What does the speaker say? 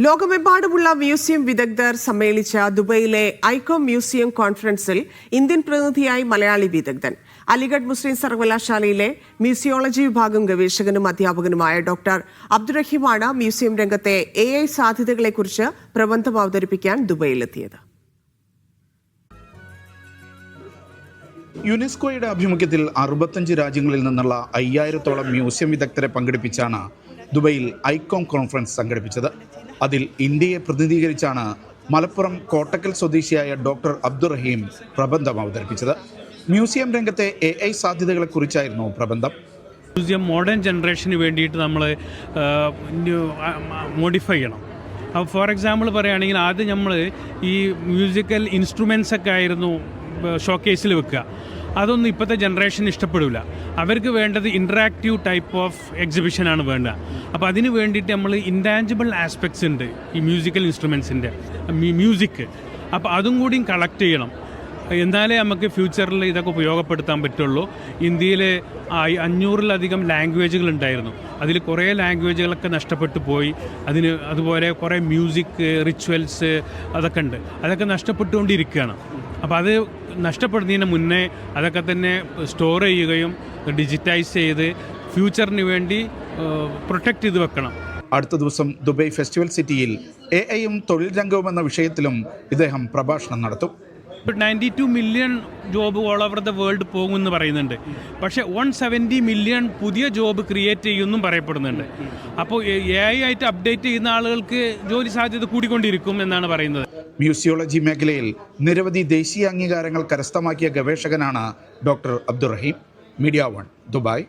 ലോകമെമ്പാടുമുള്ള മ്യൂസിയം വിദഗ്ധർ സമ്മേളിച്ച ദുബൈയിലെ ഐക്കോം മ്യൂസിയം കോൺഫറൻസിൽ ഇന്ത്യൻ പ്രതിനിധിയായി മലയാളി വിദഗ്ധൻ അലിഗഡ് മുസ്ലിം സർവകലാശാലയിലെ മ്യൂസിയോളജി വിഭാഗം ഗവേഷകനും അധ്യാപകനുമായ ഡോക്ടർ അബ്ദുറഹീമാണ് മ്യൂസിയം രംഗത്തെ AI സാധ്യതകളെക്കുറിച്ച് പ്രബന്ധം അവതരിപ്പിക്കാൻ ദുബൈയിലെത്തിയത്. യുനെസ്കോയുടെ ആഭിമുഖ്യത്തിൽ 65 രാജ്യങ്ങളിൽ നിന്നുള്ള 5000-ഓളം മ്യൂസിയം വിദഗ്ധരെ പങ്കെടുപ്പിച്ചാണ് ദുബൈയിൽ ഐക്കോം കോൺഫറൻസ് സംഘടിപ്പിച്ചത്. അതിൽ ഇന്ത്യയെ പ്രതിനിധീകരിച്ചാണ് മലപ്പുറം കോട്ടക്കൽ സ്വദേശിയായ ഡോക്ടർ അബ്ദുറഹീം പ്രബന്ധം അവതരിപ്പിച്ചത്. മ്യൂസിയം രംഗത്തെ AI സാധ്യതകളെക്കുറിച്ചായിരുന്നു പ്രബന്ധം. മ്യൂസിയം മോഡേൺ ജനറേഷന് വേണ്ടിയിട്ട് നമ്മൾ മോഡിഫൈ ചെയ്യണം. അപ്പോൾ ഫോർ എക്സാമ്പിൾ പറയുകയാണെങ്കിൽ ആദ്യം നമ്മൾ ഈ മ്യൂസിക്കൽ ഇൻസ്ട്രുമെൻസ് ഒക്കെ ആയിരുന്നു ഷോക്കേസിൽ വെക്കുക. അതൊന്നും ഇപ്പോഴത്തെ ജനറേഷൻ ഇഷ്ടപ്പെടില്ല. അവർക്ക് വേണ്ടത് ഇൻറ്ററാക്റ്റീവ് ടൈപ്പ് ഓഫ് എക്സിബിഷനാണ് വേണ്ടത്. അപ്പോൾ അതിന് വേണ്ടിയിട്ട് നമ്മൾ ഇൻറ്റാഞ്ചിബിൾ ആസ്പെക്ട്സ് ഉണ്ട് ഈ മ്യൂസിക്കൽ ഇൻസ്ട്രുമെൻസിൻ്റെ മ്യൂസിക്. അപ്പോൾ അതും കൂടിയും കളക്ട് ചെയ്യണം. എന്നാലേ നമുക്ക് ഫ്യൂച്ചറിൽ ഇതൊക്കെ ഉപയോഗപ്പെടുത്താൻ പറ്റുള്ളൂ. ഇന്ത്യയിൽ 500-ലധികം ലാംഗ്വേജുകൾ ഉണ്ടായിരുന്നു. അതിൽ കുറേ ലാംഗ്വേജുകളൊക്കെ നഷ്ടപ്പെട്ടു പോയി. അതുപോലെ കുറേ മ്യൂസിക് റിച്വൽസ് അതൊക്കെ ഉണ്ട്. അതൊക്കെ നഷ്ടപ്പെട്ടുകൊണ്ടിരിക്കുകയാണ്. അപ്പോൾ അത് നഷ്ടപ്പെടുന്നതിന് മുന്നേ അതൊക്കെ തന്നെ സ്റ്റോർ ചെയ്യുകയും ഡിജിറ്റൈസ് ചെയ്ത് ഫ്യൂച്ചറിന് വേണ്ടി പ്രൊട്ടക്റ്റ് ചെയ്ത് വെക്കണം. അടുത്ത ദിവസം ദുബൈ ഫെസ്റ്റിവൽ സിറ്റിയിൽ AIയും തൊഴിൽ രംഗവും എന്ന വിഷയത്തിലും ഇദ്ദേഹം പ്രഭാഷണം നടത്തും. 92 million job all over the world പോകുമെന്ന് പറയുന്നുണ്ട്. പക്ഷേ 170 മില്യൺ പുതിയ ജോബ് ക്രിയേറ്റ് ചെയ്യുമെന്നും പറയപ്പെടുന്നുണ്ട്. അപ്പോൾ AI ആയിട്ട് അപ്ഡേറ്റ് ചെയ്യുന്ന ആളുകൾക്ക് ജോലി സാധ്യത കൂടിക്കൊണ്ടിരിക്കും എന്നാണ് പറയുന്നത്. മ്യൂസിയോളജി മേഖലയിൽ നിരവധി ദേശീയ അംഗീകാരങ്ങൾ കരസ്ഥമാക്കിയ ഗവേഷകനാണ് ഡോക്ടർ അബ്ദുറഹീം. Media 1 Dubai.